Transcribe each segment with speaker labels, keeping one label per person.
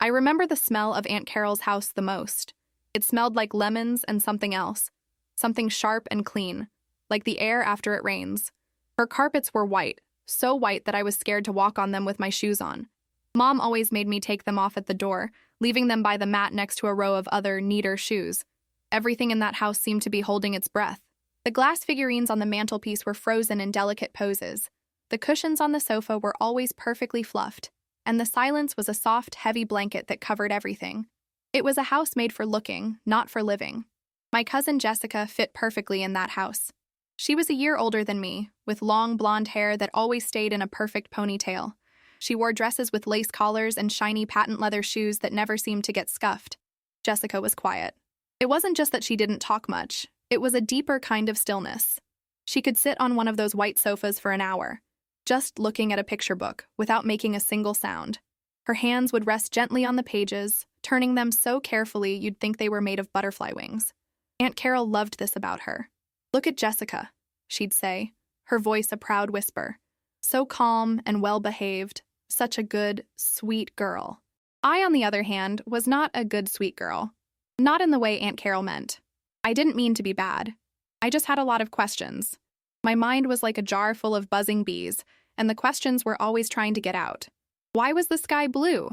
Speaker 1: I remember the smell of Aunt Carol's house the most. It smelled like lemons and something else, something sharp and clean, like the air after it rains. Her carpets were white, so white that I was scared to walk on them with my shoes on. Mom always made me take them off at the door, leaving them by the mat next to a row of other, neater shoes. Everything in that house seemed to be holding its breath. The glass figurines on the mantelpiece were frozen in delicate poses. The cushions on the sofa were always perfectly fluffed, and the silence was a soft, heavy blanket that covered everything. It was a house made for looking, not for living. My cousin Jessica fit perfectly in that house. She was a year older than me, with long blonde hair that always stayed in a perfect ponytail. She wore dresses with lace collars and shiny patent leather shoes that never seemed to get scuffed. Jessica was quiet. It wasn't just that she didn't talk much. It was a deeper kind of stillness. She could sit on one of those white sofas for an hour, just looking at a picture book, without making a single sound. Her hands would rest gently on the pages, turning them so carefully you'd think they were made of butterfly wings. Aunt Carol loved this about her. "Look at Jessica," she'd say, her voice a proud whisper. "So calm and well-behaved, such a good, sweet girl." I, on the other hand, was not a good, sweet girl. Not in the way Aunt Carol meant. I didn't mean to be bad. I just had a lot of questions. My mind was like a jar full of buzzing bees, and the questions were always trying to get out. Why was the sky blue?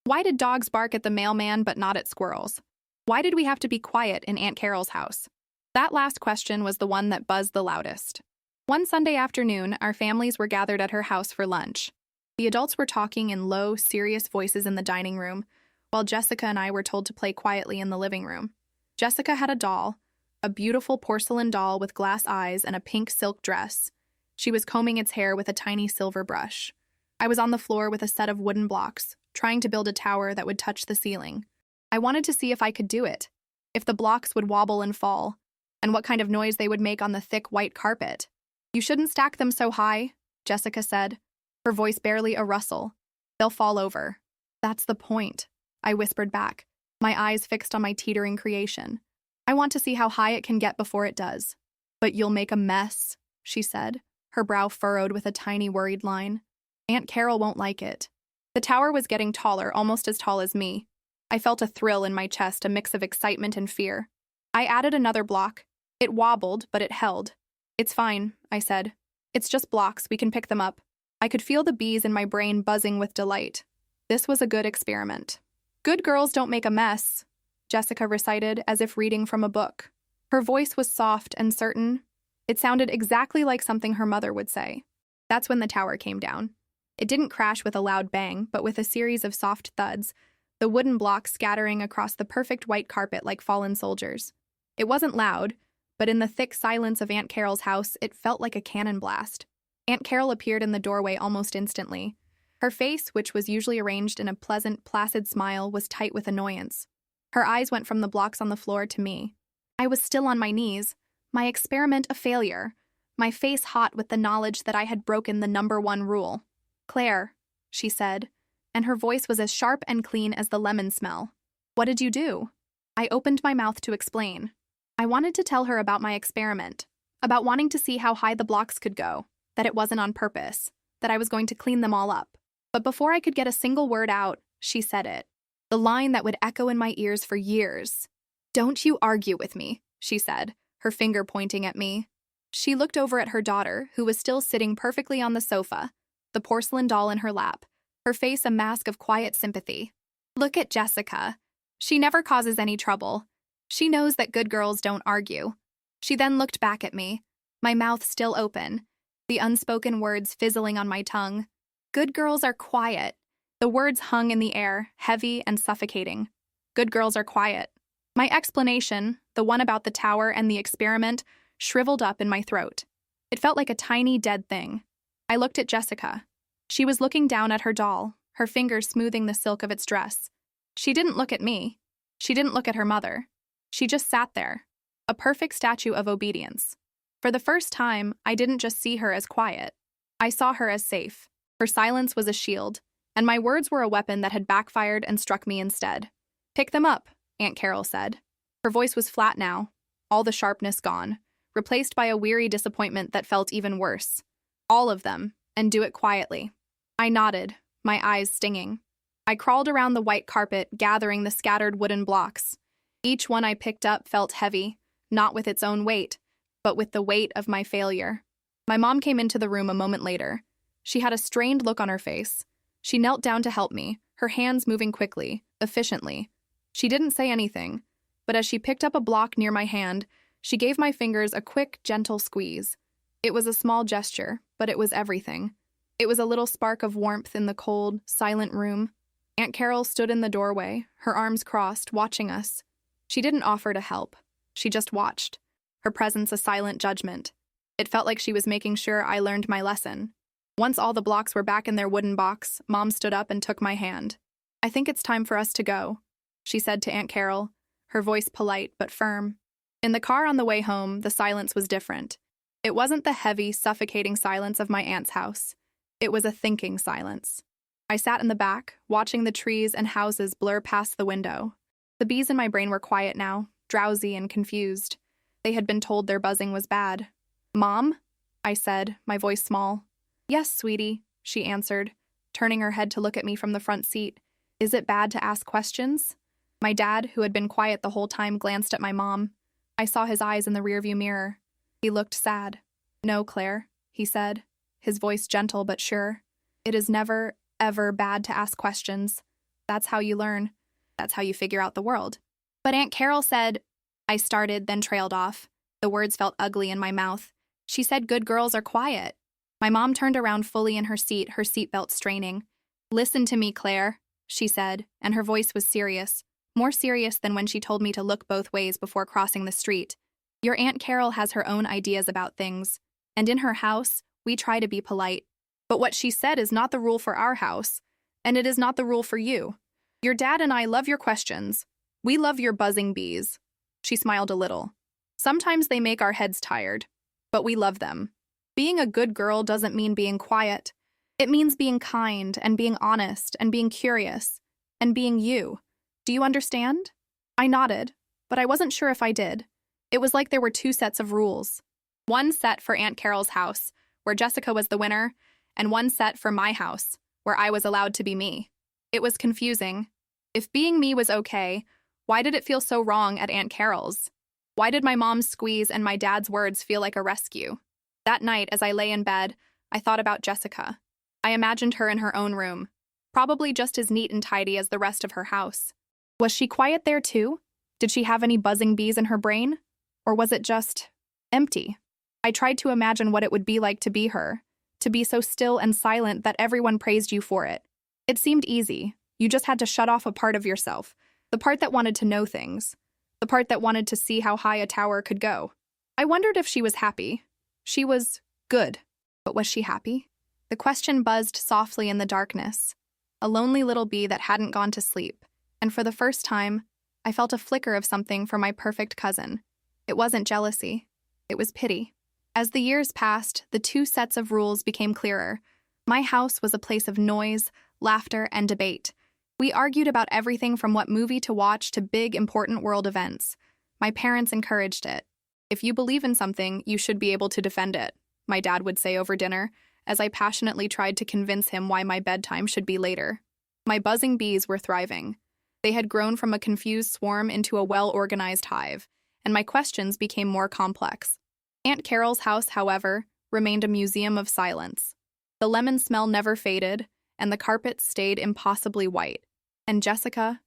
Speaker 1: Why did dogs bark at the mailman but not at squirrels? Why did we have to be quiet in Aunt Carol's house? That last question was the one that buzzed the loudest. One Sunday afternoon, our families were gathered at her house for lunch. The adults were talking in low, serious voices in the dining room, while Jessica and I were told to play quietly in the living room. Jessica had a doll, a beautiful porcelain doll with glass eyes and a pink silk dress. She was combing its hair with a tiny silver brush. I was on the floor with a set of wooden blocks, trying to build a tower that would touch the ceiling. I wanted to see if I could do it, if the blocks would wobble and fall, and what kind of noise they would make on the thick white carpet. "You shouldn't stack them so high," Jessica said, her voice barely a rustle. "They'll fall over." "That's the point," I whispered back, my eyes fixed on my teetering creation. "I want to see how high it can get before it does." "But you'll make a mess," she said, her brow furrowed with a tiny worried line. "Aunt Carol won't like it." The tower was getting taller, almost as tall as me. I felt a thrill in my chest, a mix of excitement and fear. I added another block. It wobbled, but it held. "It's fine," I said. "It's just blocks, we can pick them up." I could feel the bees in my brain buzzing with delight. This was a good experiment. "Good girls don't make a mess," Jessica recited as if reading from a book. Her voice was soft and certain. It sounded exactly like something her mother would say. That's when the tower came down. It didn't crash with a loud bang, but with a series of soft thuds, the wooden blocks scattering across the perfect white carpet like fallen soldiers. It wasn't loud, but in the thick silence of Aunt Carol's house, it felt like a cannon blast. Aunt Carol appeared in the doorway almost instantly. Her face, which was usually arranged in a pleasant, placid smile, was tight with annoyance. Her eyes went from the blocks on the floor to me. I was still on my knees, my experiment a failure, my face hot with the knowledge that I had broken the #1 rule. "Claire," she said, and her voice was as sharp and clean as the lemon smell. "What did you do?" I opened my mouth to explain. I wanted to tell her about my experiment, about wanting to see how high the blocks could go, that it wasn't on purpose, that I was going to clean them all up. But before I could get a single word out, she said it. The line that would echo in my ears for years. "Don't you argue with me," she said, her finger pointing at me. She looked over at her daughter, who was still sitting perfectly on the sofa, the porcelain doll in her lap, her face a mask of quiet sympathy. "Look at Jessica. She never causes any trouble. She knows that good girls don't argue." She then looked back at me, my mouth still open, the unspoken words fizzling on my tongue. "Good girls are quiet." The words hung in the air, heavy and suffocating. Good girls are quiet. My explanation, the one about the tower and the experiment, shriveled up in my throat. It felt like a tiny dead thing. I looked at Jessica. She was looking down at her doll, her fingers smoothing the silk of its dress. She didn't look at me. She didn't look at her mother. She just sat there, a perfect statue of obedience. For the first time, I didn't just see her as quiet. I saw her as safe. Her silence was a shield, and my words were a weapon that had backfired and struck me instead. "Pick them up," Aunt Carol said. Her voice was flat now, all the sharpness gone, replaced by a weary disappointment that felt even worse. "All of them, and do it quietly." I nodded, my eyes stinging. I crawled around the white carpet, gathering the scattered wooden blocks. Each one I picked up felt heavy, not with its own weight, but with the weight of my failure. My mom came into the room a moment later. She had a strained look on her face. She knelt down to help me, her hands moving quickly, efficiently. She didn't say anything, but as she picked up a block near my hand, she gave my fingers a quick, gentle squeeze. It was a small gesture, but it was everything. It was a little spark of warmth in the cold, silent room. Aunt Carol stood in the doorway, her arms crossed, watching us. She didn't offer to help. She just watched, her presence a silent judgment. It felt like she was making sure I learned my lesson. Once all the blocks were back in their wooden box, Mom stood up and took my hand. "I think it's time for us to go," she said to Aunt Carol, her voice polite but firm. In the car on the way home, the silence was different. It wasn't the heavy, suffocating silence of my aunt's house. It was a thinking silence. I sat in the back, watching the trees and houses blur past the window. The bees in my brain were quiet now, drowsy and confused. They had been told their buzzing was bad. "Mom?" I said, my voice small. "Yes, sweetie," she answered, turning her head to look at me from the front seat. "Is it bad to ask questions?" My dad, who had been quiet the whole time, glanced at my mom. I saw his eyes in the rearview mirror. He looked sad. "No, Claire," he said, his voice gentle but sure. "It is never, ever bad to ask questions. That's how you learn. That's how you figure out the world." "But Aunt Carol said—" I started, then trailed off. The words felt ugly in my mouth. "She said good girls are quiet." My mom turned around fully in her seat, her seatbelt straining. "Listen to me, Claire," she said, and her voice was serious, more serious than when she told me to look both ways before crossing the street. "Your Aunt Carol has her own ideas about things, and in her house, we try to be polite. But what she said is not the rule for our house, and it is not the rule for you. Your dad and I love your questions. We love your buzzing bees." She smiled a little. "Sometimes they make our heads tired, but we love them. Being a good girl doesn't mean being quiet. It means being kind and being honest and being curious and being you. Do you understand?" I nodded, but I wasn't sure if I did. It was like there were two sets of rules. One set for Aunt Carol's house, where Jessica was the winner, and one set for my house, where I was allowed to be me. It was confusing. If being me was okay, why did it feel so wrong at Aunt Carol's? Why did my mom's squeeze and my dad's words feel like a rescue? That night, as I lay in bed, I thought about Jessica. I imagined her in her own room, probably just as neat and tidy as the rest of her house. Was she quiet there too? Did she have any buzzing bees in her brain? Or was it just empty? I tried to imagine what it would be like to be her, to be so still and silent that everyone praised you for it. It seemed easy. You just had to shut off a part of yourself, the part that wanted to know things, the part that wanted to see how high a tower could go. I wondered if she was happy. She was good. But was she happy? The question buzzed softly in the darkness. A lonely little bee that hadn't gone to sleep. And for the first time, I felt a flicker of something for my perfect cousin. It wasn't jealousy. It was pity. As the years passed, the two sets of rules became clearer. My house was a place of noise, laughter, and debate. We argued about everything from what movie to watch to big, important world events. My parents encouraged it. "If you believe in something, you should be able to defend it," my dad would say over dinner, as I passionately tried to convince him why my bedtime should be later. My buzzing bees were thriving. They had grown from a confused swarm into a well-organized hive, and my questions became more complex. Aunt Carol's house, however, remained a museum of silence. The lemon smell never faded, and the carpets stayed impossibly white. And Jessica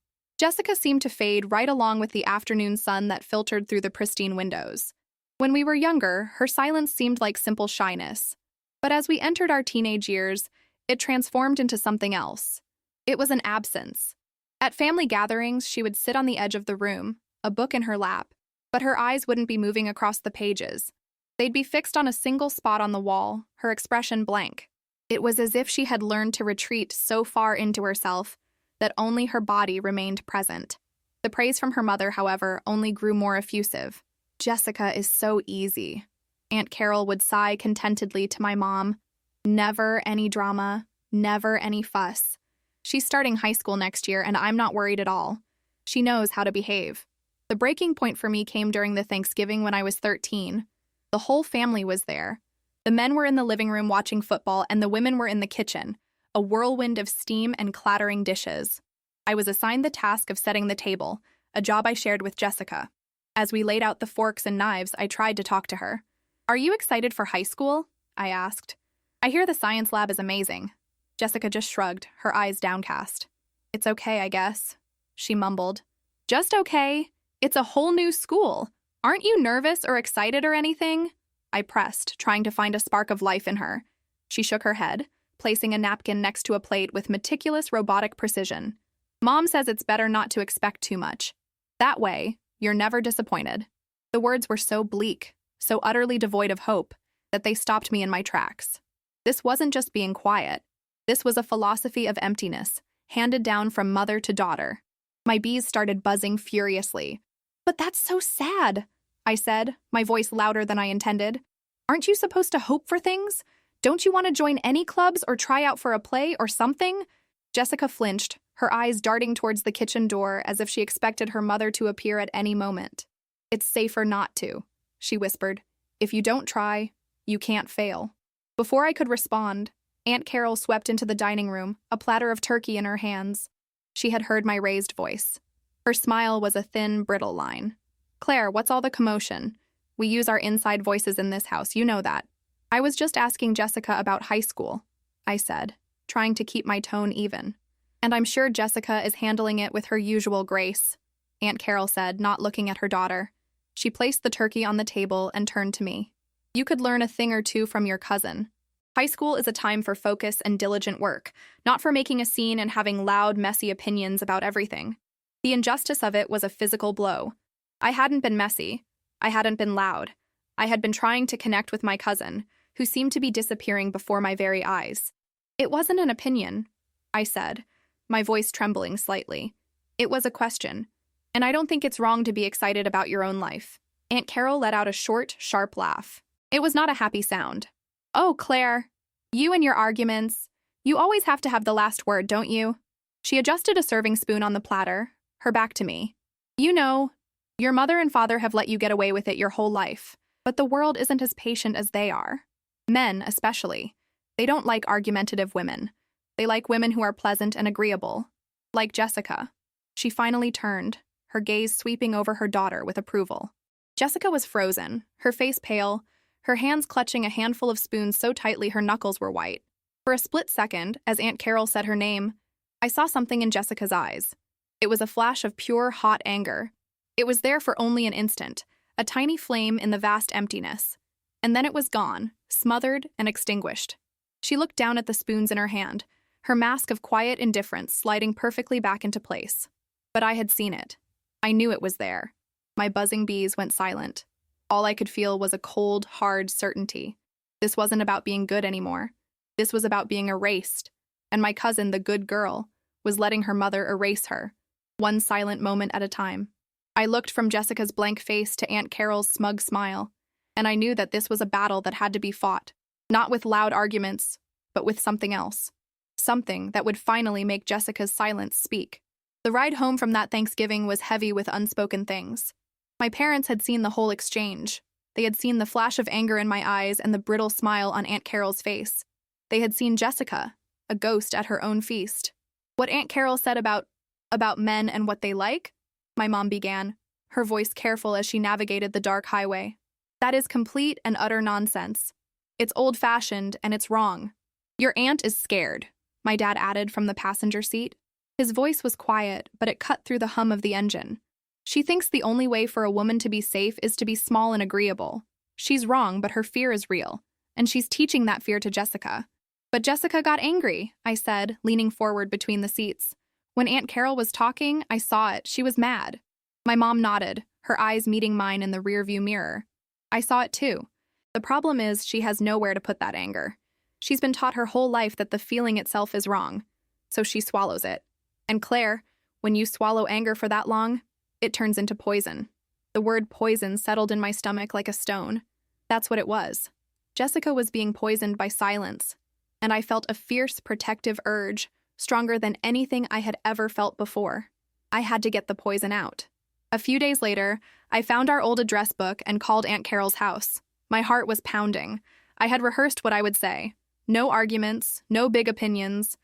Speaker 1: seemed to fade right along with the afternoon sun that filtered through the pristine windows. When we were younger, her silence seemed like simple shyness. But as we entered our teenage years, it transformed into something else. It was an absence. At family gatherings, she would sit on the edge of the room, a book in her lap, but her eyes wouldn't be moving across the pages. They'd be fixed on a single spot on the wall, her expression blank. It was as if she had learned to retreat so far into herself that only her body remained present. The praise from her mother, however, only grew more effusive. "Jessica is so easy," Aunt Carol would sigh contentedly to my mom. "Never any drama, never any fuss. She's starting high school next year, and I'm not worried at all. She knows how to behave." The breaking point for me came during the Thanksgiving when I was 13. The whole family was there. The men were in the living room watching football, and the women were in the kitchen, a whirlwind of steam and clattering dishes. I was assigned the task of setting the table, a job I shared with Jessica. As we laid out the forks and knives, I tried to talk to her. "Are you excited for high school?" I asked. "I hear the science lab is amazing." Jessica just shrugged, her eyes downcast. "It's okay, I guess," she mumbled. "Just okay? It's a whole new school. Aren't you nervous or excited or anything?" I pressed, trying to find a spark of life in her. She shook her head, placing a napkin next to a plate with meticulous robotic precision. "Mom says it's better not to expect too much. That way, you're never disappointed." The words were so bleak, so utterly devoid of hope, that they stopped me in my tracks. This wasn't just being quiet. This was a philosophy of emptiness, handed down from mother to daughter. My bees started buzzing furiously. "But that's so sad," I said, my voice louder than I intended. "Aren't you supposed to hope for things? Don't you want to join any clubs or try out for a play or something?" Jessica flinched, her eyes darting towards the kitchen door as if she expected her mother to appear at any moment. "It's safer not to," she whispered. "If you don't try, you can't fail." Before I could respond, Aunt Carol swept into the dining room, a platter of turkey in her hands. She had heard my raised voice. Her smile was a thin, brittle line. "Claire, what's all the commotion? We use our inside voices in this house, you know that." "I was just asking Jessica about high school," I said, trying to keep my tone even. "And I'm sure Jessica is handling it with her usual grace," Aunt Carol said, not looking at her daughter. She placed the turkey on the table and turned to me. "You could learn a thing or two from your cousin. High school is a time for focus and diligent work, not for making a scene and having loud, messy opinions about everything." The injustice of it was a physical blow. I hadn't been messy. I hadn't been loud. I had been trying to connect with my cousin, who seemed to be disappearing before my very eyes. "It wasn't an opinion," I said, my voice trembling slightly. "It was a question. And I don't think it's wrong to be excited about your own life." Aunt Carol let out a short, sharp laugh. It was not a happy sound. "Oh, Claire, you and your arguments. You always have to have the last word, don't you?" She adjusted a serving spoon on the platter, her back to me. "You know, your mother and father have let you get away with it your whole life, but the world isn't as patient as they are. Men, especially. They don't like argumentative women. They like women who are pleasant and agreeable. Like Jessica." She finally turned, her gaze sweeping over her daughter with approval. Jessica was frozen, her face pale, her hands clutching a handful of spoons so tightly her knuckles were white. For a split second, as Aunt Carol said her name, I saw something in Jessica's eyes. It was a flash of pure, hot anger. It was there for only an instant, a tiny flame in the vast emptiness. And then it was gone, smothered and extinguished. She looked down at the spoons in her hand, her mask of quiet indifference sliding perfectly back into place. But I had seen it. I knew it was there. My buzzing bees went silent. All I could feel was a cold, hard certainty. This wasn't about being good anymore. This was about being erased. And my cousin, the good girl, was letting her mother erase her, one silent moment at a time. I looked from Jessica's blank face to Aunt Carol's smug smile, and I knew that this was a battle that had to be fought, not with loud arguments, but with something else. Something that would finally make Jessica's silence speak. The ride home from that Thanksgiving was heavy with unspoken things. My parents had seen the whole exchange. They had seen the flash of anger in my eyes and the brittle smile on Aunt Carol's face. They had seen Jessica, a ghost at her own feast. What Aunt Carol said about men and what they like, my mom began, her voice careful as she navigated the dark highway. That is complete and utter nonsense. It's old-fashioned and it's wrong. Your aunt is scared, my dad added from the passenger seat. His voice was quiet, but it cut through the hum of the engine. She thinks the only way for a woman to be safe is to be small and agreeable. She's wrong, but her fear is real, and she's teaching that fear to Jessica. But Jessica got angry, I said, leaning forward between the seats. When Aunt Carol was talking, I saw it. She was mad. My mom nodded, her eyes meeting mine in the rearview mirror. I saw it too. The problem is she has nowhere to put that anger. She's been taught her whole life that the feeling itself is wrong, so she swallows it. And Claire, when you swallow anger for that long, it turns into poison. The word poison settled in my stomach like a stone. That's what it was. Jessica was being poisoned by silence, and I felt a fierce protective urge, stronger than anything I had ever felt before. I had to get the poison out. A few days later, I found our old address book and called Aunt Carol's house. My heart was pounding. I had rehearsed what I would say. No arguments, no big opinions,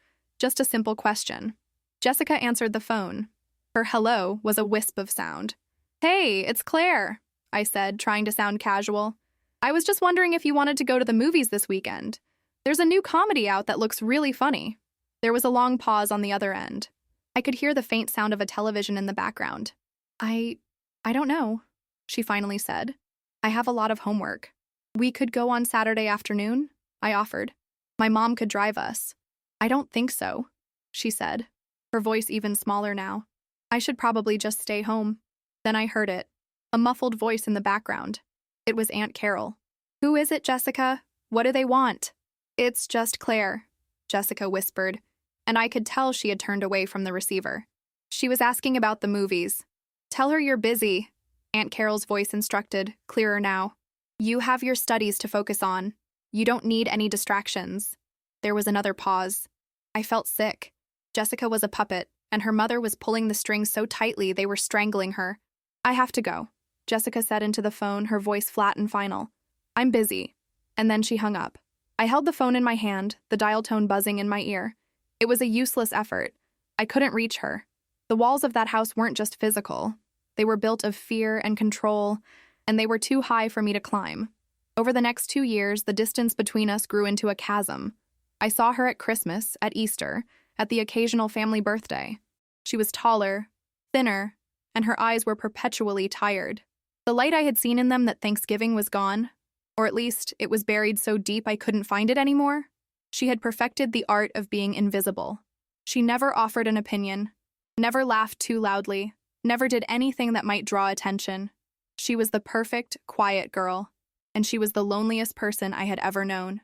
Speaker 1: Just a simple question. Jessica answered the phone. Her hello was a wisp of sound. "Hey, it's Claire," I said, trying to sound casual. "I was just wondering if you wanted to go to the movies this weekend. There's a new comedy out that looks really funny." There was a long pause on the other end. I could hear the faint sound of a television in the background. I don't know," she finally said. "I have a lot of homework." "We could go on Saturday afternoon," I offered. "My mom could drive us." "I don't think so," she said, her voice even smaller now. "I should probably just stay home." Then I heard it, a muffled voice in the background. It was Aunt Carol. "Who is it, Jessica? What do they want?" "It's just Claire," Jessica whispered, and I could tell she had turned away from the receiver. "She was asking about the movies." "Tell her you're busy," Aunt Carol's voice instructed, clearer now. "You have your studies to focus on. You don't need any distractions." There was another pause. I felt sick. Jessica was a puppet, and her mother was pulling the strings so tightly they were strangling her. "I have to go," Jessica said into the phone, her voice flat and final. "I'm busy." And then she hung up. I held the phone in my hand, the dial tone buzzing in my ear. It was a useless effort. I couldn't reach her. The walls of that house weren't just physical. They were built of fear and control, and they were too high for me to climb. Over the next 2 years, the distance between us grew into a chasm. I saw her at Christmas, at Easter, at the occasional family birthday. She was taller, thinner, and her eyes were perpetually tired. The light I had seen in them that Thanksgiving was gone, or at least it was buried so deep I couldn't find it anymore. She had perfected the art of being invisible. She never offered an opinion, never laughed too loudly, never did anything that might draw attention. She was the perfect, quiet girl, and she was the loneliest person I had ever known.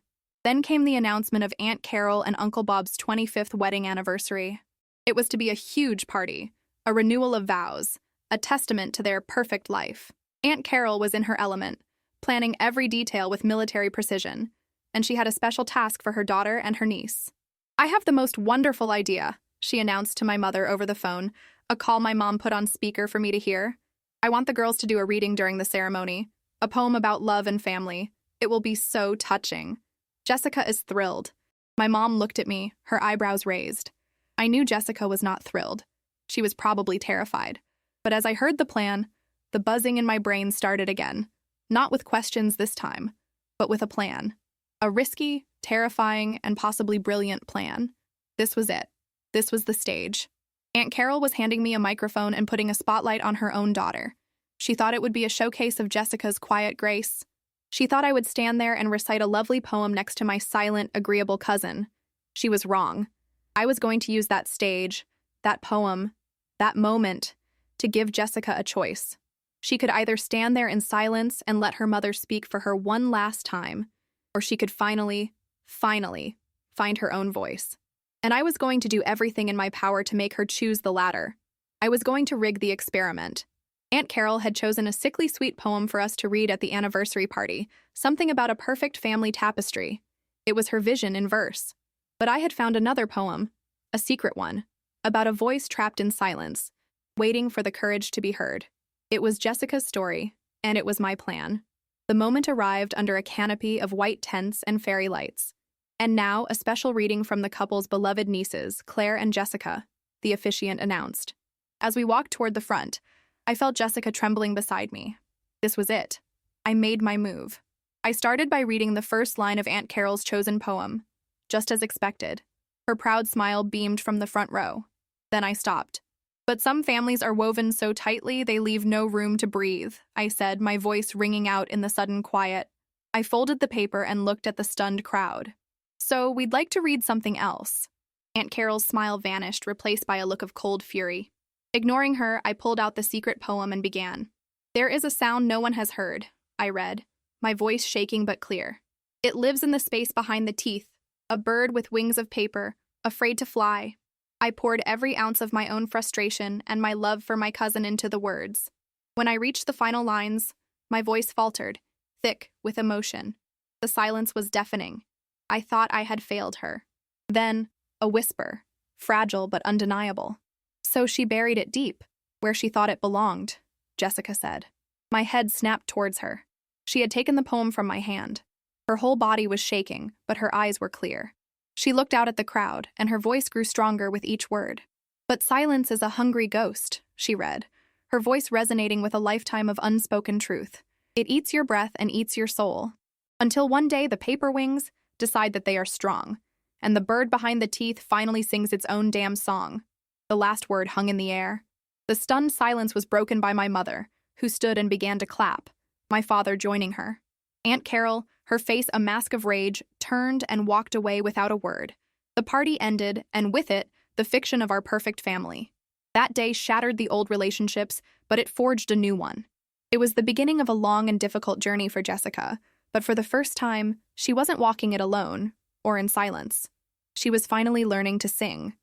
Speaker 1: Then came the announcement of Aunt Carol and Uncle Bob's 25th wedding anniversary. It was to be a huge party, a renewal of vows, a testament to their perfect life. Aunt Carol was in her element, planning every detail with military precision, and she had a special task for her daughter and her niece. "I have the most wonderful idea," she announced to my mother over the phone, a call my mom put on speaker for me to hear. "I want the girls to do a reading during the ceremony, a poem about love and family. It will be so touching." Jessica is thrilled. My mom looked at me, her eyebrows raised. I knew Jessica was not thrilled. She was probably terrified. But as I heard the plan, the buzzing in my brain started again. Not with questions this time, but with a plan. A risky, terrifying, and possibly brilliant plan. This was it. This was the stage. Aunt Carol was handing me a microphone and putting a spotlight on her own daughter. She thought it would be a showcase of Jessica's quiet grace. She thought I would stand there and recite a lovely poem next to my silent, agreeable cousin. She was wrong. I was going to use that stage, that poem, that moment, to give Jessica a choice. She could either stand there in silence and let her mother speak for her one last time, or she could finally find her own voice. And I was going to do everything in my power to make her choose the latter. I was going to rig the experiment. Aunt Carol had chosen a sickly sweet poem for us to read at the anniversary party, something about a perfect family tapestry. It was her vision in verse. But I had found another poem, a secret one, about a voice trapped in silence, waiting for the courage to be heard. It was Jessica's story, and it was my plan. The moment arrived under a canopy of white tents and fairy lights. And now, a special reading from the couple's beloved nieces, Claire and Jessica, the officiant announced. As we walked toward the front, I felt Jessica trembling beside me. This was it. I made my move. I started by reading the first line of Aunt Carol's chosen poem. Just as expected. Her proud smile beamed from the front row. Then I stopped. "But some families are woven so tightly they leave no room to breathe," I said, my voice ringing out in the sudden quiet. I folded the paper and looked at the stunned crowd. "So, we'd like to read something else." Aunt Carol's smile vanished, replaced by a look of cold fury. Ignoring her, I pulled out the secret poem and began. "There is a sound no one has heard," I read, my voice shaking but clear. "It lives in the space behind the teeth, a bird with wings of paper, afraid to fly." I poured every ounce of my own frustration and my love for my cousin into the words. When I reached the final lines, my voice faltered, thick with emotion. The silence was deafening. I thought I had failed her. Then, a whisper, fragile but undeniable. "So she buried it deep, where she thought it belonged," Jessica said. My head snapped towards her. She had taken the poem from my hand. Her whole body was shaking, but her eyes were clear. She looked out at the crowd, and her voice grew stronger with each word. "But silence is a hungry ghost," she read, her voice resonating with a lifetime of unspoken truth. "It eats your breath and eats your soul. Until one day the paper wings decide that they are strong, and the bird behind the teeth finally sings its own damn song." The last word hung in the air. The stunned silence was broken by my mother, who stood and began to clap, my father joining her. Aunt Carol, her face a mask of rage, turned and walked away without a word. The party ended, and with it, the fiction of our perfect family. That day shattered the old relationships, but it forged a new one. It was the beginning of a long and difficult journey for Jessica, but for the first time, she wasn't walking it alone, or in silence. She was finally learning to sing.